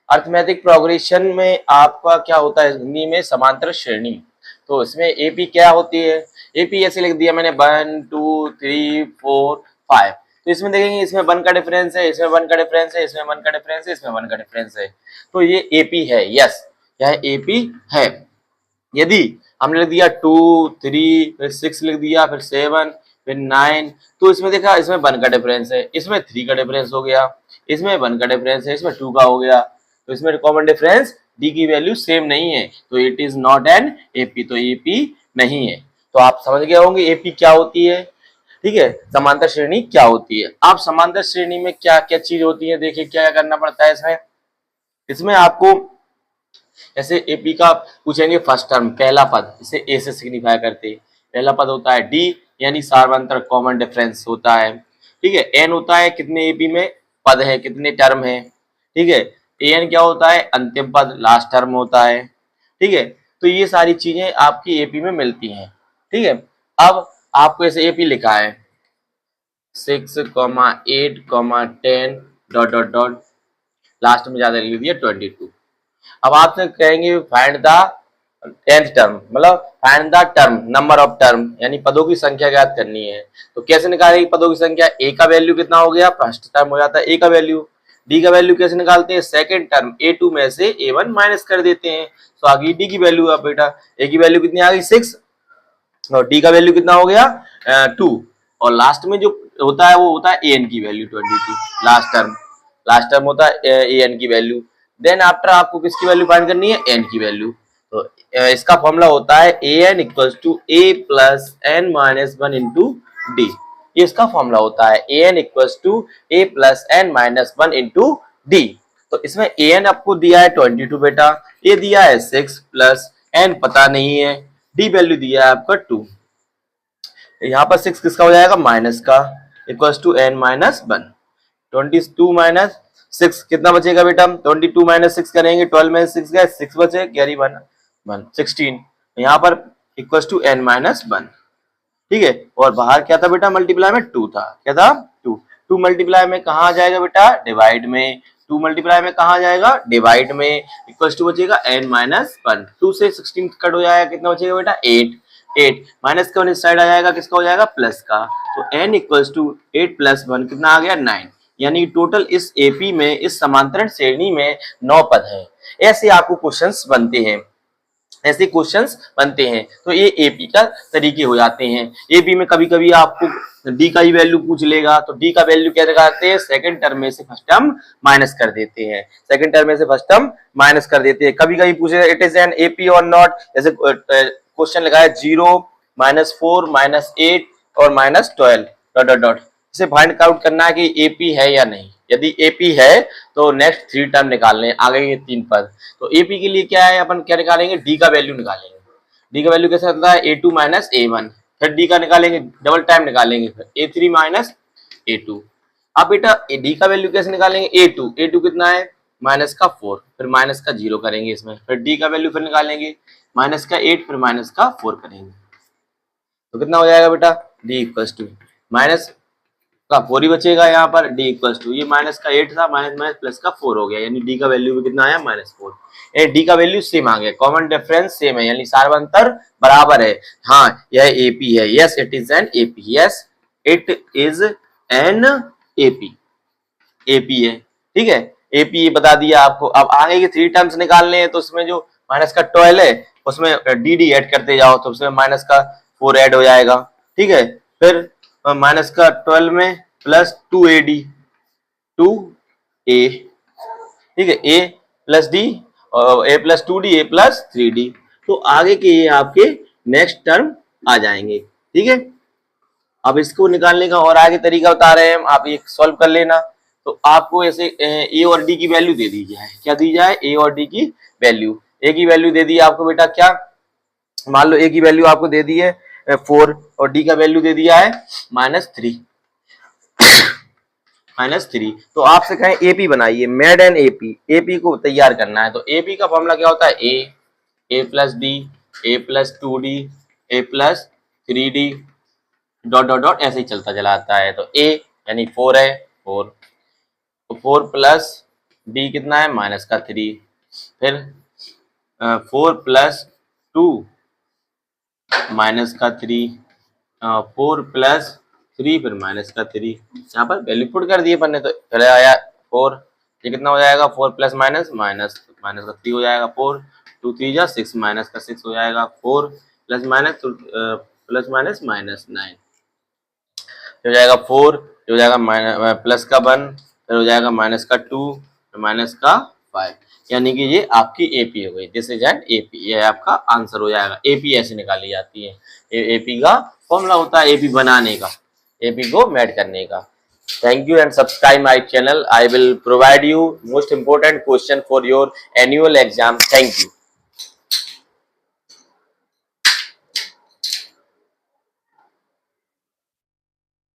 Arithmetic progression में आपका क्या होता है हिंदी में समांतर श्रेणी। तो इसमें एपी क्या होती है, एपी ऐसे लिख दिया मैंने 1 2 3 4 5। तो इसमें देखेंगे इसमें 1 का डिफरेंस है, इसमें 1 का डिफरेंस है, इसमें 1 का डिफरेंस है, इसमें 1 का डिफरेंस है। तो ये एपी है, यस यह एपी है। यदि हमने लिख दिया 2 3 फिर 6 लिख दिया फिर 7 फिर 9, तो इसमें देखा इसमें 1 का डिफरेंस है, इसमें 3 का डिफरेंस हो गया, इसमें 1 का डिफरेंस है, इसमें 2 का हो गया। तो इसमें कॉमन डिफरेंस डी की वैल्यू सेम नहीं है, तो it is not an AP, तो एपी नहीं है। तो आप समझ गए होंगे एपी क्या होती है, ठीक है। समांतर श्रेणी क्या होती है। आप समांतर श्रेणी में क्या क्या चीज होती है, देखिए क्या करना पड़ता है इसमें। इसमें आपको जैसे एपी का पूछेंगे फर्स्ट टर्म पहला पद, इसे ए से सिग्निफाई करते हैं। पहला पद होता है डी यानी सार्वंतर कॉमन डिफरेंस होता है, ठीक है। एन होता है कितने एपी में पद है, कितने टर्म है, ठीक है। एन क्या होता है अंतिम पद लास्ट टर्म होता है, ठीक है। तो ये सारी चीजें आपकी एपी में मिलती हैं, ठीक है। अब आपको ऐसे एपी लिखा है 6, 8, 10 डॉट डॉट डॉट, लास्ट में ज्यादा लिख दिया 22। अब आपसे कहेंगे फाइंड द nth टर्म, मतलब find the term number of term, यानी पदों की संख्या ज्ञात करनी है। तो कैसे निकालेंगे पदों की संख्या, ए का वैल्यू कितना हो गया, फर्स्ट टर्म हो जाता है ए का वैल्यू। डी का वैल्यू कैसे निकालते हैं, सेकंड टर्म A2 में से A1 माइनस कर देते हैं, तो आगे डी की वैल्यू है बेटा, ए की वैल्यू कितनी आ गई 6 और डी का वैल्यू कितना हो गया 2, और लास्ट में जो होता है वो होता है एन की वैल्यू 22, लास्ट टर्म होता है एन की वैल्यू। देन आफ्टर आपको किसकी वैल्यू फाइंड करनी है, एन की वैल्यू। तो इसका फॉर्मूला होता है A N equals to A plus N minus 1 into D, ये इसका फॉर्मूला होता है A N equals to A plus N minus 1 into D. तो इसमें ए एन आपको दिया है 22 बेटा, ए दिया है 6 प्लस एन पता नहीं है, डी वैल्यू दिया है आपका 2। यहाँ पर 6 किसका हो जाएगा माइनस का, equals to N minus 1। 22 minus 6 कितना बचेगा बेटा, 22 माइनस 6 करेंगे, 12 में 6 गए 6 बचे, कैरी 1 16। यहाँ पर इक्वल्स टू एन माइनस 1, ठीक है। और बाहर क्या था बेटा, मल्टीप्लाई में 2 था, क्या था 2। 2 मल्टीप्लाई में कहाँ जाएगा बेटा, डिवाइड में। 2 मल्टीप्लाई में कहाँ जाएगा, डिवाइड में, इक्वल्स टू बचेगा n माइनस 1। 2 से 16 कट हो जाएगा, कितना बचेगा बेटा 8 माइनस का 1 इस साइड आ जाएगा, किसका हो जाएगा प्लस का। तो n इक्वल्स टू 8 प्लस 1 कितना आ गया 9, यानी टोटल इस एपी में, इस समांतरण श्रेणी में 9 पद है। ऐसे आपको क्वेश्चंस बनते हैं, ऐसे क्वेश्चंस बनते हैं। तो ये एपी का तरीके हो जाते हैं। एपी में कभी कभी आपको डी का ही वैल्यू पूछ लेगा, तो डी का वैल्यू क्या लगाते हैं, सेकंड टर्म में से फर्स्ट टर्म माइनस कर देते हैं, सेकंड टर्म में से फर्स्ट टर्म माइनस कर देते हैं। कभी कभी पूछेगा इट इज एन एपी और नॉट, जैसे क्वेश्चन लगाया 0 -4 -8 और -12 डॉट डॉट डॉट, इसे फाइंड आउट करना है कि एपी है या नहीं। यदि एपी है तो नेक्स्ट 3 टर्म निकालने, आगे ये 3 पद। तो एपी के लिए क्या है, अपन क्या निकालेंगे, डी का वैल्यू निकालेंगे। डी का वैल्यू कैसे होता है, A2 माइनस A1, फिर डी का निकालेंगे, डबल टाइम निकालेंगे, फिर A3 माइनस A2। अब बेटा डी का वैल्यू कैसे निकालेंगे, A2 कितना है माइनस का 4, फिर माइनस का 0 करेंगे इसमें, फिर डी का वैल्यू फिर निकालेंगे माइनस का 8, फिर माइनस का 4 करेंगे। तो कितना हो जाएगा बेटा, डी इक्वल्स टू माइनस का 4 ही बचेगा यहाँ पर, डी इक्वल्स टू ये माइनस का 8 था, माइनस माइनस प्लस का 4 हो गया, यानी डी का वैल्यू भी कितना आया -4। ये डी का वैल्यू सेम आ गया, कॉमन डिफरेंस सेम है, यानी सार्वंतर बराबर है। हाँ यह एपी है, yes it is an AP, yes it is an AP, AP है, ठीक है। एपी बता दिया आपको। अब आगे के 3 टर्म्स निकालने हैं, तो उसमें जो माइनस का 12 है उसमें डी डी ऐड करते जाओ, तो उसमें माइनस का 4 ऐड हो जाएगा, ठीक है। फिर माइनस का 12 में प्लस 2AD 2A, ठीक है, A प्लस डी और A plus 2D A plus 3D। तो आगे के ये आपके नेक्स्ट टर्म आ जाएंगे, ठीक है। अब इसको निकालने का और आगे तरीका बता रहे हैं हम, आप ये सॉल्व कर लेना। तो आपको ऐसे ए और डी की वैल्यू दे दी जाए, क्या दी जाए, ए और डी की वैल्यू। ए की वैल्यू दे दी आपको बेटा क्या, मान लो ए की वैल्यू आपको दे दी है 4 और डी का वैल्यू दे दिया है -3, -3। तो आपसे कहें एपी बनाइए, मेड एन एपी, एपी को तैयार करना है। तो एपी का फॉर्मूला क्या होता है, A plus D, A plus 2D, A plus 3D dot dot dot, ऐसे ही चलता चला आता है। तो ए यानी 4 है, 4 तो 4 प्लस डी कितना है माइनस का 3, फिर 4 प्लस 2 माइनस का 3, 4 प्लस 3 फिर माइनस का 3, यहाँ पर वैल्यू पुट कर दिए अपन ने, तो पहले आया 4, ये कितना हो जाएगा 4 प्लस माइनस माइनस माइनस का 3 हो जाएगा 4, 2 3 जा 6 माइनस का 6 हो जाएगा 4 plus minus plus minus minus 9 हो जाएगा 4, हो जाएगा प्लस का 1, फिर हो जाएगा माइनस का 2, माइनस का 5, यानी कि ये आपकी एपी हो गई। दिस इज एन एपी, ये आपका आंसर हो जाएगा। एपी ऐसे निकाली जाती है, एपी का फॉर्मूला होता है एपी बनाने का, एपी को मैट करने का। Thank you and subscribe my channel. I will provide you most important question for your annual exam. Thank you.